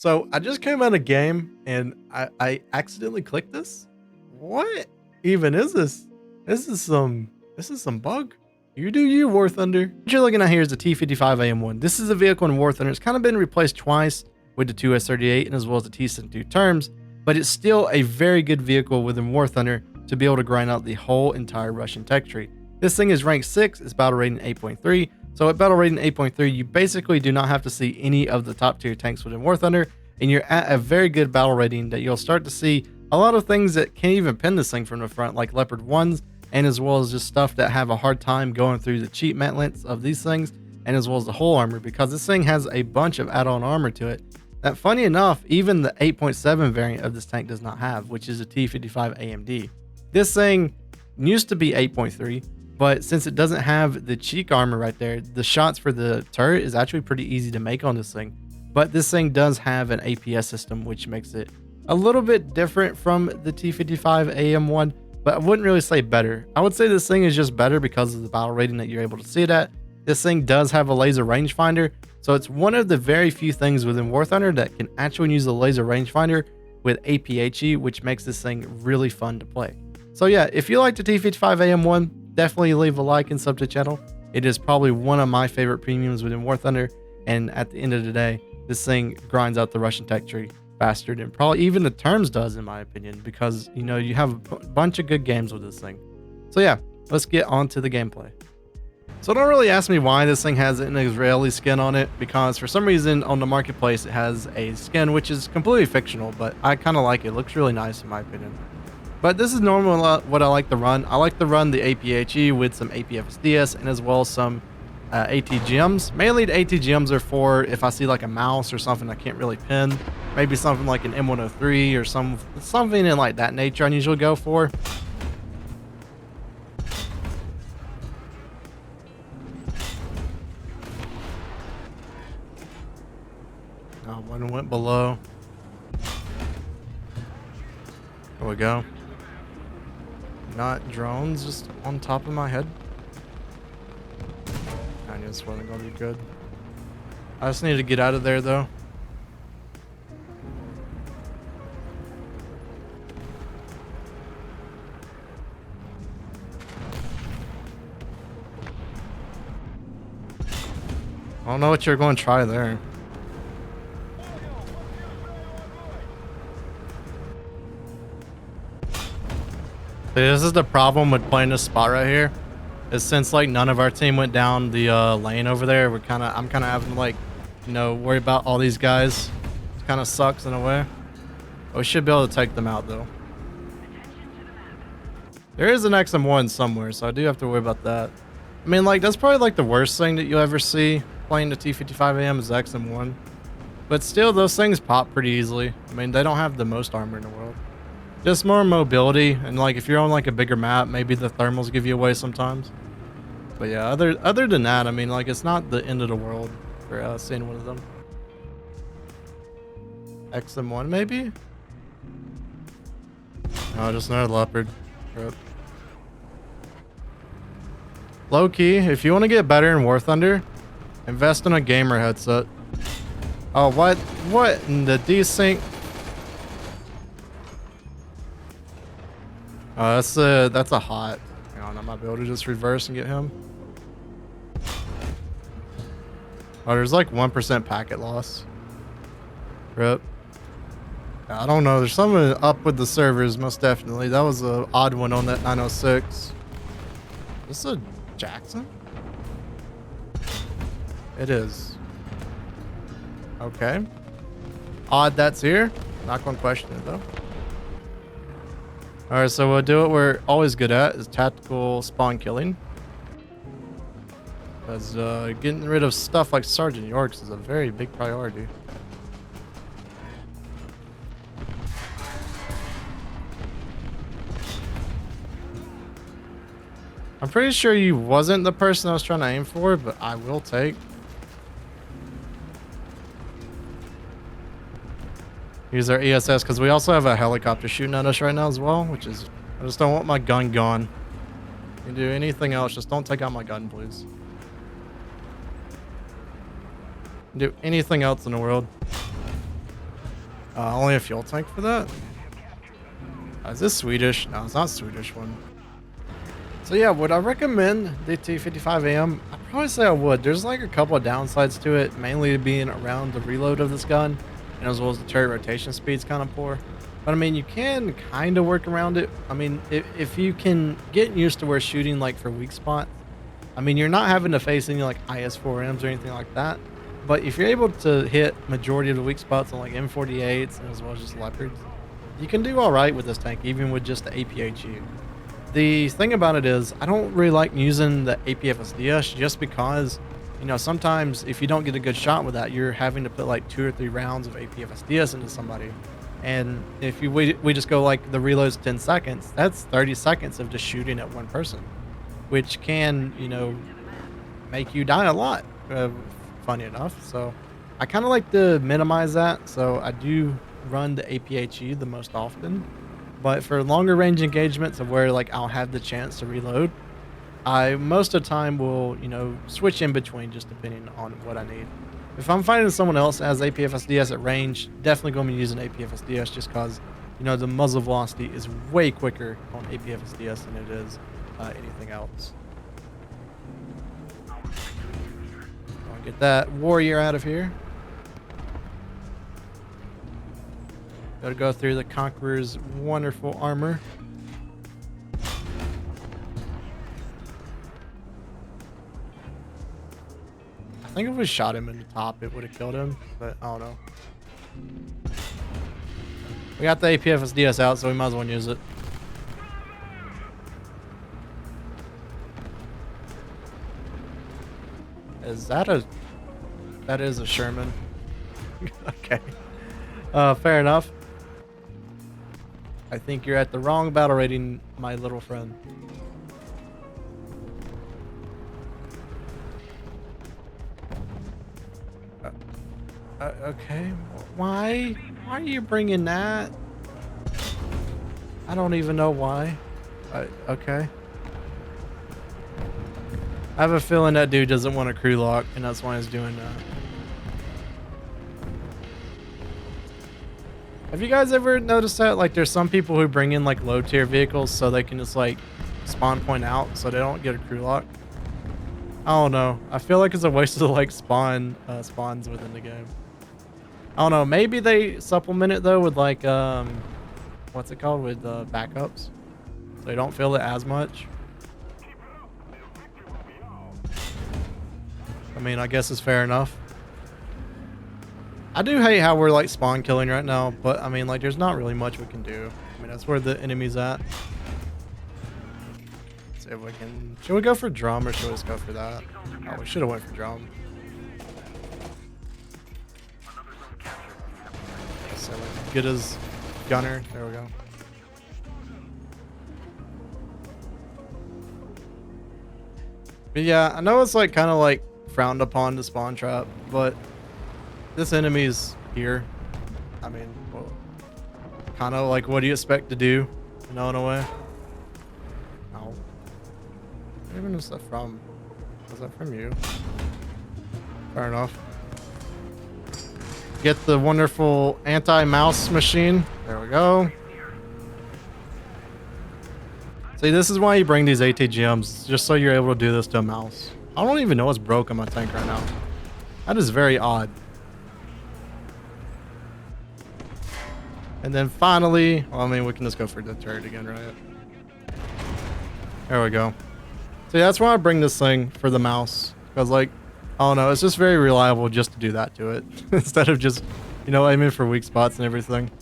So I just came out of game and I accidentally clicked this. What even is this? This is some bug. You do you, Warthunder. What you're looking at here is the T-55AM1. This is a vehicle in Warthunder. It's kind of been replaced twice with the 2S38 and as well as the T-72 terms, but it's still a very good vehicle within Warthunder to be able to grind out the whole entire Russian tech tree. This thing is rank 6, it's battle rating 8.3. So at battle rating 8.3, you basically do not have to see any of the top tier tanks within Warthunder, and you're at a very good battle rating that you'll start to see a lot of things that can't even pin this thing from the front, like Leopard 1s, and as well as just stuff that have a hard time going through the cheap mantlets of these things, and as well as the whole armor, because this thing has a bunch of add-on armor to it that, funny enough, even the 8.7 variant of this tank does not have, which is a T-55AMD. This thing used to be 8.3, but since it doesn't have the cheek armor right there, the shots for the turret is actually pretty easy to make on this thing. But this thing does have an APS system, which makes it a little bit different from the T-55AM1, but I wouldn't really say better. I would say this thing is just better because of the battle rating that you're able to see it at. This thing does have a laser rangefinder, so it's one of the very few things within Warthunder that can actually use the laser rangefinder with APHE, which makes this thing really fun to play. So yeah, if you like the T-55AM1, definitely leave a like and sub to the channel. It is probably one of my favorite premiums within Warthunder, and at the end of the day, this thing grinds out the Russian tech tree faster than probably even the terms does, in my opinion, because you know you have a bunch of good games with this thing. So yeah, let's get on to the gameplay. So don't really ask me why this thing has an Israeli skin on it, because for some reason on the marketplace it has a skin which is completely fictional, but I kind of like it. It looks really nice in my opinion. But this is normally what I like to run. I like to run the APHE with some APFSDS and as well as some ATGMs. Mainly the ATGMs are for if I see like a mouse or something I can't really pin. Maybe something like an M103 or something in like that nature I usually go for. Oh, one went below. There we go. Not drones, just on top of my head. I knew this wasn't gonna be good. I just need to get out of there though. I don't know what you're going to try there. This is the problem with playing this spot right here, is since like none of our team went down the lane over there, I'm kind of having to like, you know, worry about all these guys. It kind of sucks in a way. But we should be able to take them out though. There is an XM1 somewhere, so I do have to worry about that. I mean, like, that's probably like the worst thing that you'll ever see playing the T-55AM is XM1. But still, those things pop pretty easily. I mean, they don't have the most armor in the world. Just more mobility, and like if you're on like a bigger map, maybe the thermals give you away sometimes. But yeah, other than that, I mean, like, it's not the end of the world for seeing one of them. XM1 maybe? No, just another leopard. Rip. Low key, if you want to get better in Warthunder, invest in a gamer headset. Oh, what in the desync? Oh, that's a hot. Hang on, I might be able to just reverse and get him. Oh, there's like 1% packet loss. Rip. I don't know. There's something up with the servers, most definitely. That was an odd one on that 906. Is this a Jackson? It is. Okay. Odd that's here. Not going to question it though. Alright, so we'll do what we're always good at, is tactical spawn killing. Because getting rid of stuff like Sergeant Yorks is a very big priority. I'm pretty sure you wasn't the person I was trying to aim for, but I will take. Use our ESS, because we also have a helicopter shooting at us right now as well, which is, I just don't want my gun gone. You can do anything else, just don't take out my gun, please. Do anything else in the world. Only a fuel tank for that? Is this Swedish? No, it's not Swedish one. So yeah, would I recommend the T-55AM? I'd probably say I would. There's like a couple of downsides to it, mainly being around the reload of this gun, and as well as the turret rotation speed's kind of poor. But I mean, you can kind of work around it. I mean, if you can get used to where shooting like for weak spots, I mean, you're not having to face any like IS-4Ms or anything like that. But if you're able to hit majority of the weak spots on like M48s and as well as just Leopards, you can do all right with this tank, even with just the APHE. The thing about it is, I don't really like using the APFSDS just because, you know, sometimes if you don't get a good shot with that, you're having to put like 2 or 3 rounds of APFSDS into somebody. And if we just go like the reload's 10 seconds, that's 30 seconds of just shooting at one person, which can, you know, make you die a lot, funny enough. So I kind of like to minimize that. So I do run the APHE the most often. But for longer range engagements of where like I'll have the chance to reload, I most of the time will, you know, switch in between just depending on what I need. If I'm finding someone else as APFSDS at range, definitely going to be using APFSDS just because, you know, the muzzle velocity is way quicker on APFSDS than it is anything else. I'll get that warrior out of here. Gotta go through the Conqueror's wonderful armor. I think if we shot him in the top, it would have killed him, but I don't know. We got the APFSDS out, so we might as well use it. That is a Sherman. Okay. Fair enough. I think you're at the wrong battle rating, my little friend. Okay. Why? Why are you bringing that? I don't even know why. Okay. I have a feeling that dude doesn't want a crew lock, and that's why he's doing that. Have you guys ever noticed that? Like, there's some people who bring in like low tier vehicles so they can just like spawn point out so they don't get a crew lock. I don't know. I feel like it's a waste of like spawns within the game. I don't know. Maybe they supplement it though with like what's it called, with backups, so you don't feel it as much. I mean, I guess it's fair enough. I do hate how we're like spawn killing right now, but I mean, like, there's not really much we can do. I mean, that's where the enemy's at. Let's see if we can. Should we go for drum or should we just go for that? Oh, we should have went for drum. So like, good as gunner. There we go. But yeah, I know it's like kind of like frowned upon to spawn trap, but this enemy's here. I mean, well, kind of like, what do you expect to do? You know, in a way. Oh. Where even is that from? Was that from you? Fair enough. Get the wonderful anti-mouse machine. There we go. See, this is why you bring these ATGMs, just so you're able to do this to a mouse. I don't even know what's broke on my tank right now. That is very odd. And then finally, well, I mean, we can just go for the turret again, right? There we go. See, that's why I bring this thing for the mouse. Because, like, I don't know, it's just very reliable just to do that to it. Instead of just, you know, aiming for weak spots and everything.